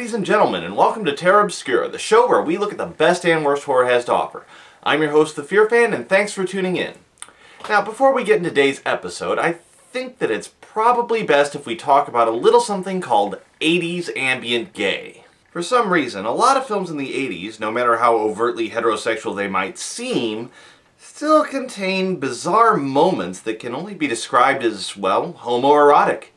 ladies and gentlemen, and welcome to Obscura, the show where we look at the best and worst horror has to offer. I'm your host, The Fear Fan, and thanks for tuning in. Now, before we get into today's episode, I think that it's probably best if we talk about a little something called 80s ambient gay. For some reason, a lot of films in the 80s, no matter how overtly heterosexual they might seem, still contain bizarre moments that can only be described as, well, homoerotic.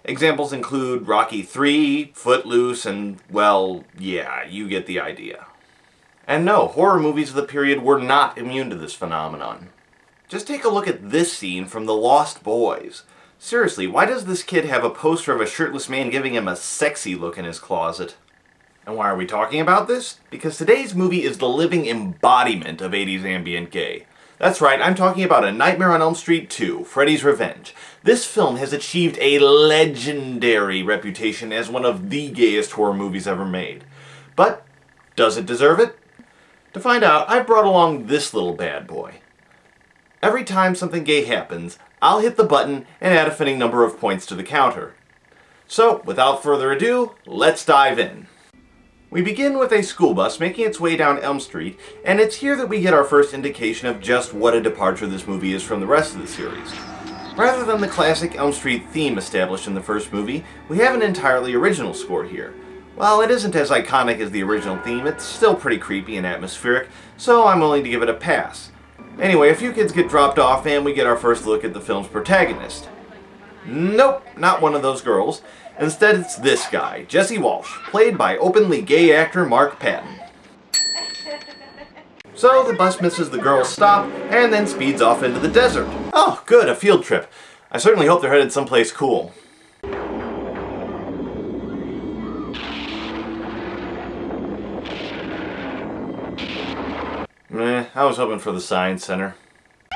Examples include Rocky III, Footloose, and, well, yeah, you get the idea. And no, horror movies of the period were not immune to this phenomenon. Just take a look at this scene from The Lost Boys. Seriously, why does this kid have a poster of a shirtless man giving him a sexy look in his closet? And why are we talking about this? Because today's movie is the living embodiment of 80s ambient gay. That's right, I'm talking about A Nightmare on Elm Street 2, Freddy's Revenge. This film has achieved a legendary reputation as one of the gayest horror movies ever made. But, does it deserve it? To find out, I've brought along this little bad boy. Every time something gay happens, I'll hit the button and add a fitting number of points to the counter. So, without further ado, let's dive in. We begin with a school bus making its way down Elm Street, and it's here that we get our first indication of just what a departure this movie is from the rest of the series. Rather than the classic Elm Street theme established in the first movie, we have an entirely original score here. While it isn't as iconic as the original theme, it's still pretty creepy and atmospheric, so I'm willing to give it a pass. Anyway, a few kids get dropped off and we get our first look at the film's protagonist. Nope, not one of those girls. Instead, it's this guy, Jesse Walsh, played by openly gay actor Mark Patton. So the bus misses the girl's stop and then speeds off into the desert. Oh, good, a field trip. I certainly hope they're headed someplace cool. I was hoping for the Science Center.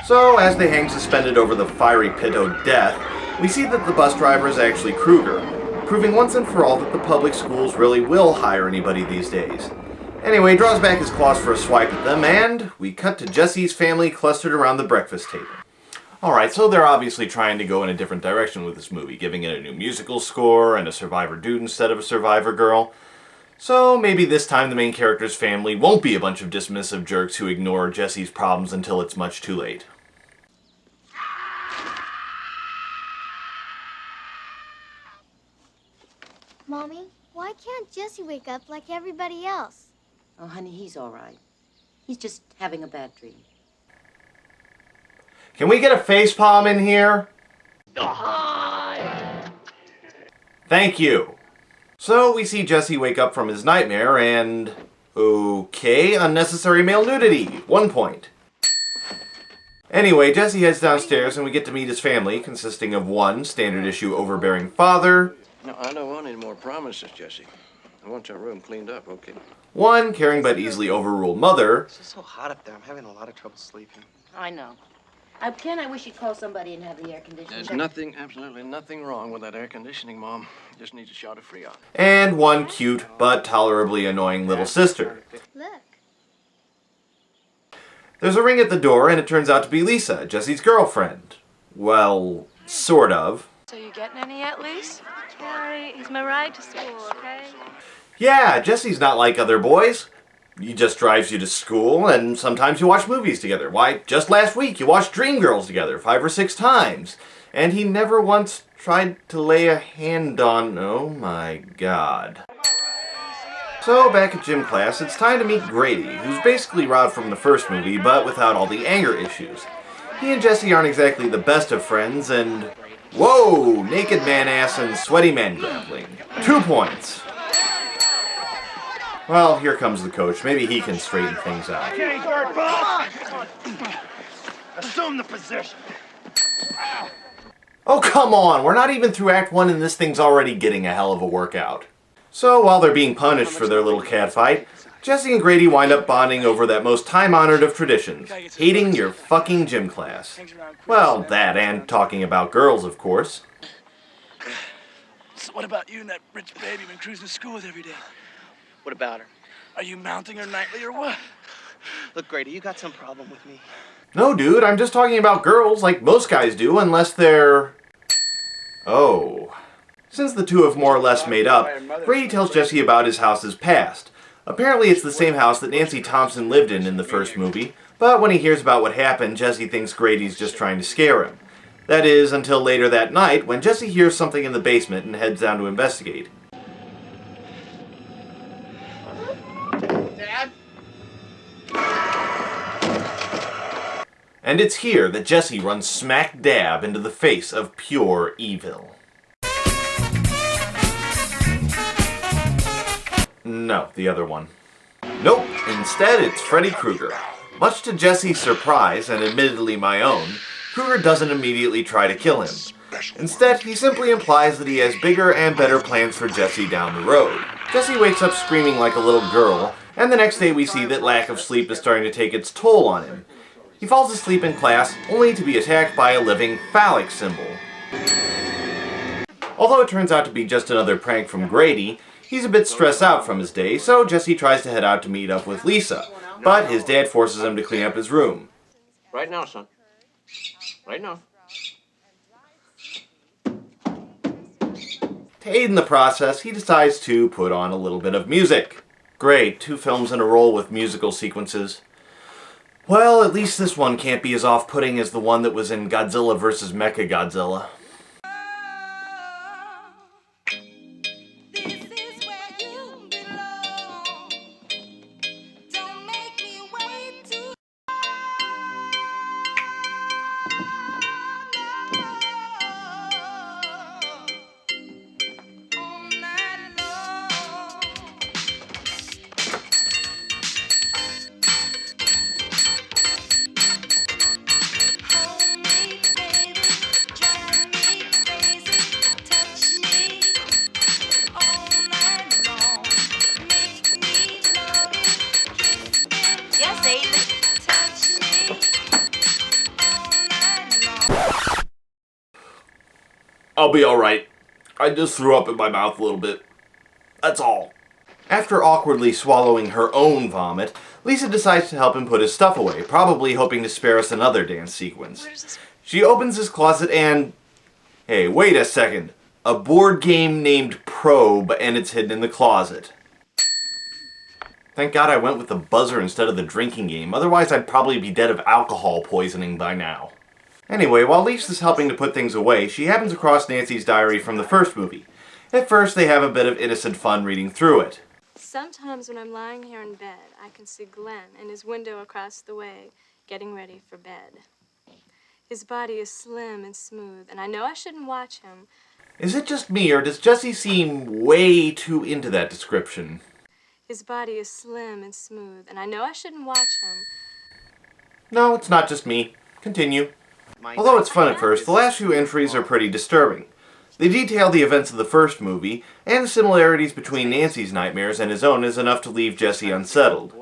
So, as they hang suspended over the fiery pit of death, we see that the bus driver is actually Kruger, proving once and for all that the public schools really will hire anybody these days. Anyway, he draws back his claws for a swipe at them, and we cut to Jesse's family clustered around the breakfast table. Alright, so they're obviously trying to go in a different direction with this movie, giving it a new musical score and a survivor dude instead of a survivor girl. So maybe this time the main character's family won't be a bunch of dismissive jerks who ignore Jesse's problems until it's much too late. Mommy, why can't Jesse wake up like everybody else? Oh, honey, he's all right. He's just having a bad dream. Can we get a facepalm in here? Thank you. So we see Jesse wake up from his nightmare and... okay, unnecessary male nudity. 1 point. Anyway, Jesse heads downstairs and we get to meet his family, consisting of one standard issue overbearing father. No, I don't want any more promises, Jesse. I want your room cleaned up, okay? One caring but easily overruled mother. It's just so hot up there. I'm having a lot of trouble sleeping. I know. Ken, I wish you'd call somebody and have the air conditioning. There's nothing, absolutely nothing wrong with that air conditioning, Mom. Just needs a shot of Freon. And one cute but tolerably annoying little sister. Look. There's a ring at the door and it turns out to be Lisa, Jesse's girlfriend. Well, sort of. So you getting any yet, Lise? Carrie, he's my ride to school, okay? Yeah, Jesse's not like other boys. He just drives you to school, and sometimes you watch movies together. Why, just last week you watched Dreamgirls together 5 or 6 times. And he never once tried to lay a hand on... oh my god. So, back at gym class, it's time to meet Grady, who's basically Rod from the first movie, but without all the anger issues. He and Jesse aren't exactly the best of friends, and... whoa! Naked man ass and sweaty man grappling. 2 points. Well, here comes the coach. Maybe he can straighten things out. Okay, dirtball! Assume the position. Oh, come on! We're not even through Act 1 and this thing's already getting a hell of a workout. So, while they're being punished for their little catfight, Jesse and Grady wind up bonding over that most time-honored of traditions, hating your fucking gym class. Well, that and talking about girls, of course. So what about you and that rich baby you've been cruising to school with every day? What about her? Are you mounting her nightly or what? Look, Grady, you got some problem with me. No, dude, I'm just talking about girls like most guys do, unless they're... oh. Since the two have more or less made up, Grady tells Jesse about his house's past. Apparently it's the same house that Nancy Thompson lived in the first movie, but when he hears about what happened, Jesse thinks Grady's just trying to scare him. That is, until later that night, when Jesse hears something in the basement and heads down to investigate. Dad? And it's here that Jesse runs smack dab into the face of pure evil. No, the other one. Nope, instead it's Freddy Krueger. Much to Jesse's surprise, and admittedly my own, Krueger doesn't immediately try to kill him. Instead, he simply implies that he has bigger and better plans for Jesse down the road. Jesse wakes up screaming like a little girl, and the next day we see that lack of sleep is starting to take its toll on him. He falls asleep in class, only to be attacked by a living phallic symbol. Although it turns out to be just another prank from Grady, he's a bit stressed out from his day, so Jesse tries to head out to meet up with Lisa, but his dad forces him to clean up his room. Right now, son. Right now. To aid in the process, he decides to put on a little bit of music. Great, 2 films in a row with musical sequences. Well, at least this one can't be as off-putting as the one that was in Godzilla vs. Mechagodzilla. I'll be alright. I just threw up in my mouth a little bit. That's all. After awkwardly swallowing her own vomit, Lisa decides to help him put his stuff away, probably hoping to spare us another dance sequence. She opens his closet and... Hey, wait a second. A board game named Probe, and it's hidden in the closet. Thank God I went with the buzzer instead of the drinking game, otherwise I'd probably be dead of alcohol poisoning by now. Anyway, while Lisa's helping to put things away, she happens across Nancy's diary from the first movie. At first, they have a bit of innocent fun reading through it. Sometimes when I'm lying here in bed, I can see Glenn in his window across the way, getting ready for bed. His body is slim and smooth, and I know I shouldn't watch him. Is it just me, or does Jesse seem way too into that description? His body is slim and smooth, and I know I shouldn't watch him. No, it's not just me. Continue. Although it's fun at first, the last few entries are pretty disturbing. They detail the events of the first movie, and the similarities between Nancy's nightmares and his own is enough to leave Jesse unsettled.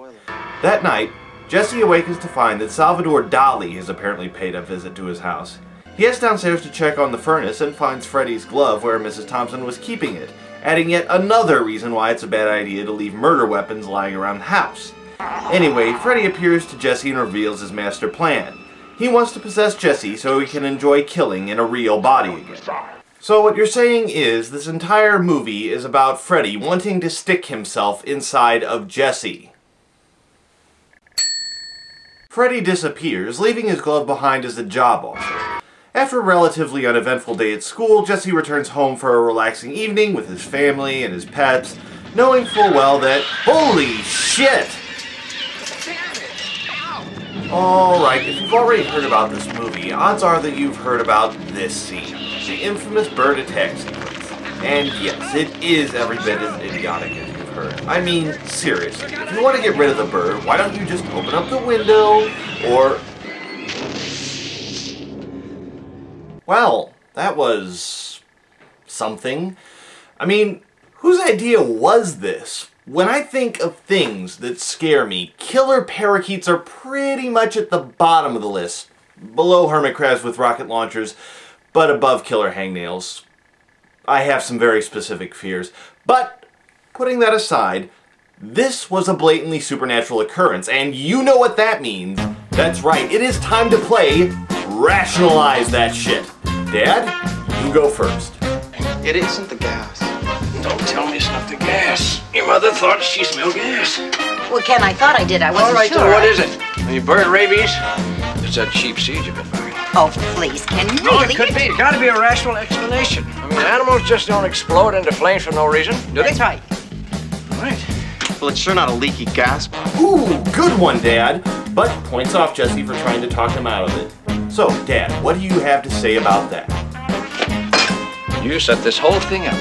That night, Jesse awakens to find that Salvador Dali has apparently paid a visit to his house. He heads downstairs to check on the furnace and finds Freddy's glove where Mrs. Thompson was keeping it, adding yet another reason why it's a bad idea to leave murder weapons lying around the house. Anyway, Freddy appears to Jesse and reveals his master plan. He wants to possess Jesse so he can enjoy killing in a real body again. So what you're saying is this entire movie is about Freddy wanting to stick himself inside of Jesse. Freddy disappears, leaving his glove behind as a job offer. After a relatively uneventful day at school, Jesse returns home for a relaxing evening with his family and his pets, knowing full well that, holy shit! Alright, if you've already heard about this movie, odds are that you've heard about this scene, the infamous bird attack sequence. And yes, it is every bit as idiotic as you've heard. I mean, seriously, if you want to get rid of the bird, why don't you just open up the window, or... Well, that was... something. I mean, whose idea was this? When I think of things that scare me, killer parakeets are pretty much at the bottom of the list. Below hermit crabs with rocket launchers, but above killer hangnails. I have some very specific fears. But, putting that aside, this was a blatantly supernatural occurrence, and you know what that means. That's right, it is time to play Rationalize That Shit. Dad, you go first. It isn't the gas. Don't tell me it's not the gas. Your mother thought she smelled gas. Well, Ken, I thought I did. I wasn't All right, sure. then what is it? Any bird rabies? It's that cheap seed you've been buying. Oh, please, Ken, really? No, it could be. It's got to be a rational explanation. I mean, animals just don't explode into flames for no reason, do they? That's right. Right. Well, it's sure not a leaky gas pump. Ooh, good one, Dad. But points off Jesse for trying to talk him out of it. So, Dad, what do you have to say about that? You set this whole thing up.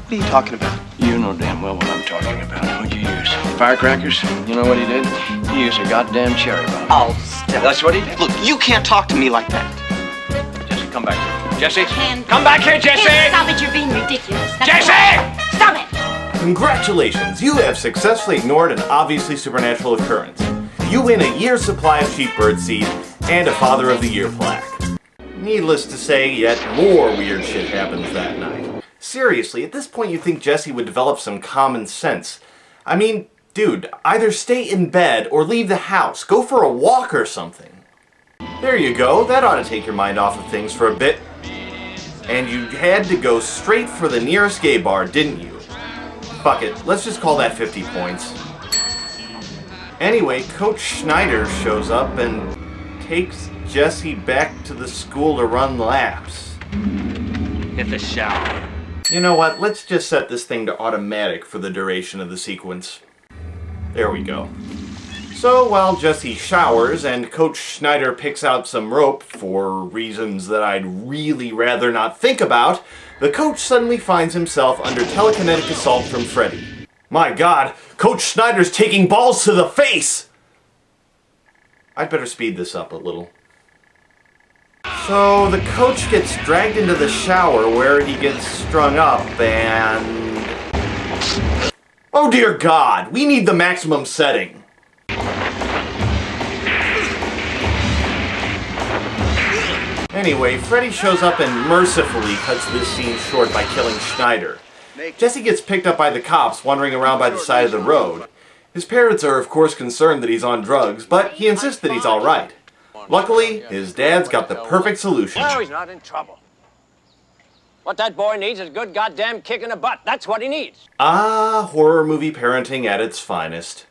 What are you talking about? You know damn well what I'm talking about. What'd you use? Firecrackers? You know what he did? He used a goddamn cherry bomb. Oh, stop. That's what he did. Look, you can't talk to me like that. Jesse, come back here. Jesse! Ken, Come back here, Jesse! Ken, stop it. You're being ridiculous. That's Jesse! right. Stop it. Congratulations! You have successfully ignored an obviously supernatural occurrence. You win a year's supply of cheap bird seed and a Father of the Year plaque. Needless to say, yet more weird shit happens that night. Seriously, at this point you think Jesse would develop some common sense. I mean, dude, either stay in bed or leave the house. Go for a walk or something. There you go, that ought to take your mind off of things for a bit. And you had to go straight for the nearest gay bar, didn't you? Fuck it, let's just call that 50 points. Anyway, Coach Schneider shows up and takes Jesse back to the school to run laps. Hit the shower. You know what, let's just set this thing to automatic for the duration of the sequence. There we go. So while Jesse showers and Coach Schneider picks out some rope for reasons that I'd really rather not think about, the coach suddenly finds himself under telekinetic assault from Freddy. My god, Coach Schneider's taking balls to the face! I'd better speed this up a little. So the coach gets dragged into the shower where he gets strung up and... Oh dear god, we need the maximum setting. Anyway, Freddy shows up and mercifully cuts this scene short by killing Schneider. Jesse gets picked up by the cops wandering around by the side of the road. His parents are of course concerned that he's on drugs, but he insists that he's alright. Luckily, his dad's got the perfect solution. No, he's not in trouble. What that boy needs is a good goddamn kick in the butt. That's what he needs. Ah, horror movie parenting at its finest.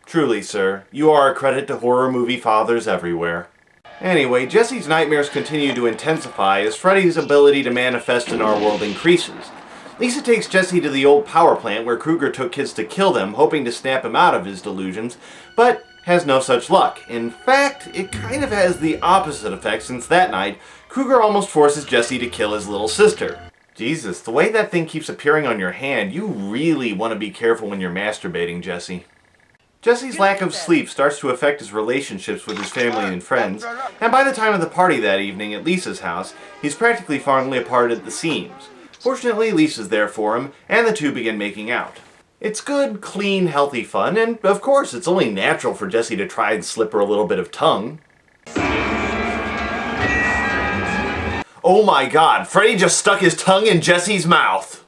Truly, sir, you are a credit to horror movie fathers everywhere. Anyway, Jesse's nightmares continue to intensify as Freddy's ability to manifest in our world increases. Lisa takes Jesse to the old power plant where Krueger took kids to kill them, hoping to snap him out of his delusions, but has no such luck. In fact, it kind of has the opposite effect since that night, Krueger almost forces Jesse to kill his little sister. Jesus, the way that thing keeps appearing on your hand, you really want to be careful when you're masturbating, Jesse. Jesse's lack of sleep starts to affect his relationships with his family and friends, and by the time of the party that evening at Lisa's house, he's practically falling apart at the seams. Fortunately, Lisa's there for him, and the two begin making out. It's good, clean, healthy fun, and of course, it's only natural for Jesse to try and slip her a little bit of tongue. Oh my god, Freddy just stuck his tongue in Jesse's mouth!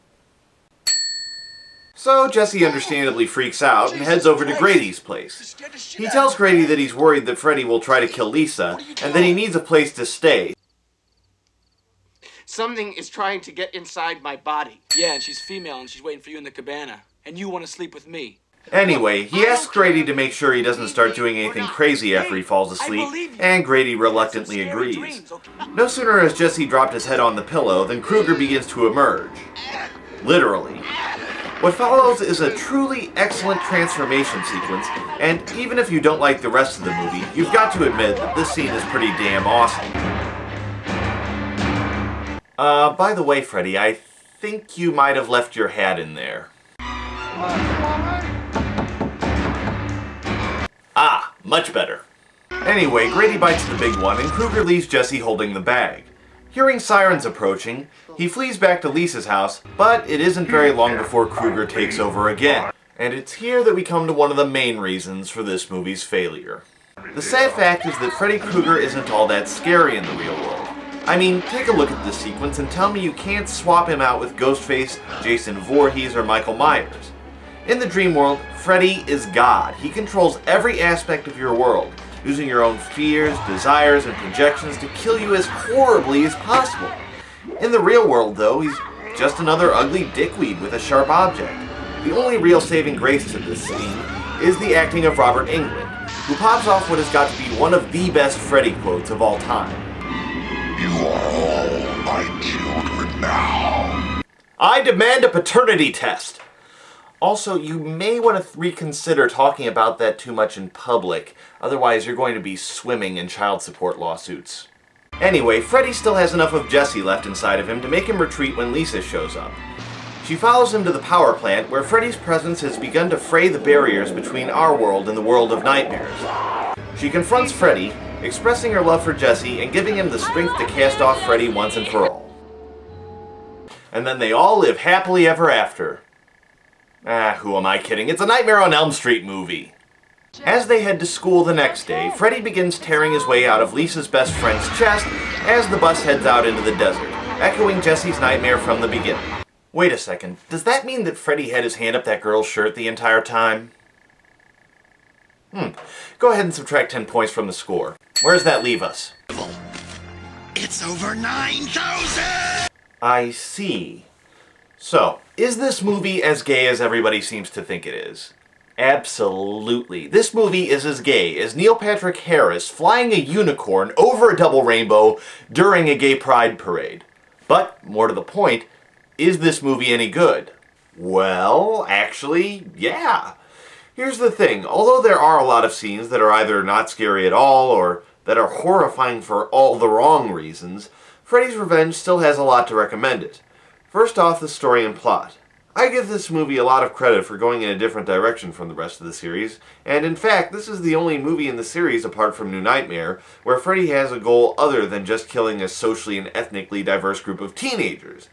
So Jesse understandably freaks out and heads over to Grady's place. He tells Grady that he's worried that Freddy will try to kill Lisa, and that he needs a place to stay. Something is trying to get inside my body. Yeah, and she's female and she's waiting for you in the cabana. And you want to sleep with me. Anyway, he asks Grady to make sure he doesn't start doing anything crazy after he falls asleep, and Grady reluctantly agrees. No sooner has Jesse dropped his head on the pillow than Krueger begins to emerge. Literally. What follows is a truly excellent transformation sequence, and even if you don't like the rest of the movie, you've got to admit that this scene is pretty damn awesome. By the way, Freddy, I think you might have left your hat in there. Ah, much better. Anyway, Grady bites the big one, and Krueger leaves Jesse holding the bag. Hearing sirens approaching, he flees back to Lisa's house, but it isn't very long before Krueger takes over again. And it's here that we come to one of the main reasons for this movie's failure. The sad fact is that Freddy Krueger isn't all that scary in the real world. I mean, take a look at this sequence and tell me you can't swap him out with Ghostface, Jason Voorhees, or Michael Myers. In the dream world, Freddy is God. He controls every aspect of your world. using your own fears, desires, and projections to kill you as horribly as possible. In the real world, though, he's just another ugly dickweed with a sharp object. The only real saving grace to this scene is the acting of Robert Englund, who pops off what has got to be one of the best Freddy quotes of all time. You are all my children now. I demand a paternity test! Also, you may want to reconsider talking about that too much in public, otherwise you're going to be swimming in child support lawsuits. Anyway, Freddy still has enough of Jesse left inside of him to make him retreat when Lisa shows up. She follows him to the power plant, where Freddy's presence has begun to fray the barriers between our world and the world of nightmares. She confronts Freddy, expressing her love for Jesse and giving him the strength to cast off Freddy once and for all. And then they all live happily ever after. Who am I kidding? It's a Nightmare on Elm Street movie. As they head to school the next day, Freddy begins tearing his way out of Lisa's best friend's chest as the bus heads out into the desert, echoing Jesse's nightmare from the beginning. Wait a second, does that mean that Freddy had his hand up that girl's shirt the entire time? Go ahead and subtract 10 points from the score. Where does that leave us? It's over 9,000! I see. So, is this movie as gay as everybody seems to think it is? Absolutely. This movie is as gay as Neil Patrick Harris flying a unicorn over a double rainbow during a gay pride parade. But, more to the point, is this movie any good? Well, actually, yeah. Here's the thing, although there are a lot of scenes that are either not scary at all or that are horrifying for all the wrong reasons, Freddy's Revenge still has a lot to recommend it. First off, the story and plot. I give this movie a lot of credit for going in a different direction from the rest of the series, and in fact, this is the only movie in the series, apart from New Nightmare, where Freddy has a goal other than just killing a socially and ethnically diverse group of teenagers.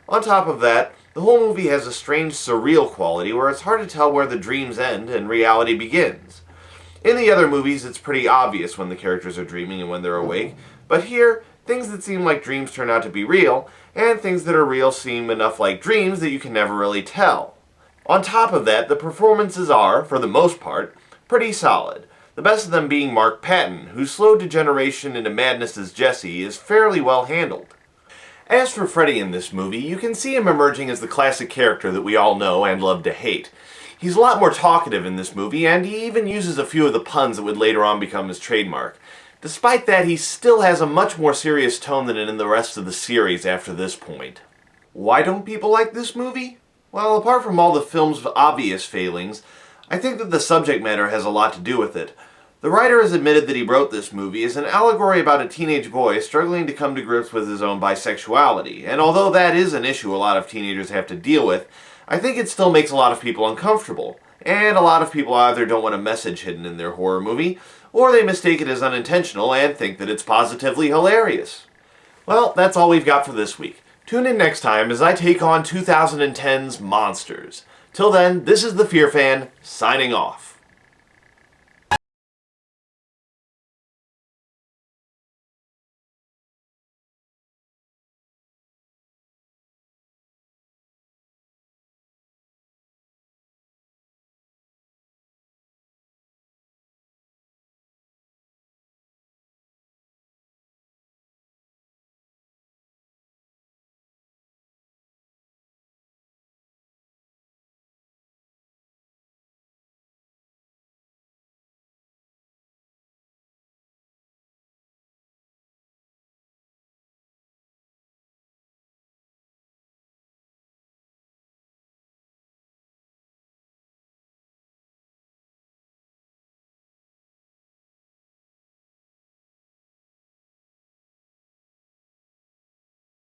On top of that, the whole movie has a strange surreal quality where it's hard to tell where the dreams end and reality begins. In the other movies, it's pretty obvious when the characters are dreaming and when they're awake, but here, things that seem like dreams turn out to be real, and things that are real seem enough like dreams that you can never really tell. On top of that, the performances are, for the most part, pretty solid. The best of them being Mark Patton, whose slow degeneration into madness as Jesse is fairly well handled. As for Freddy in this movie, you can see him emerging as the classic character that we all know and love to hate. He's a lot more talkative in this movie, and he even uses a few of the puns that would later on become his trademark. Despite that, he still has a much more serious tone than in the rest of the series after this point. Why don't people like this movie? Well, apart from all the film's obvious failings, I think that the subject matter has a lot to do with it. The writer has admitted that he wrote this movie as an allegory about a teenage boy struggling to come to grips with his own bisexuality, and although that is an issue a lot of teenagers have to deal with, I think it still makes a lot of people uncomfortable, and a lot of people either don't want a message hidden in their horror movie, or they mistake it as unintentional and think that it's positively hilarious. Well, that's all we've got for this week. Tune in next time as I take on 2010's Monsters. Till then, this is the Fear Fan, signing off.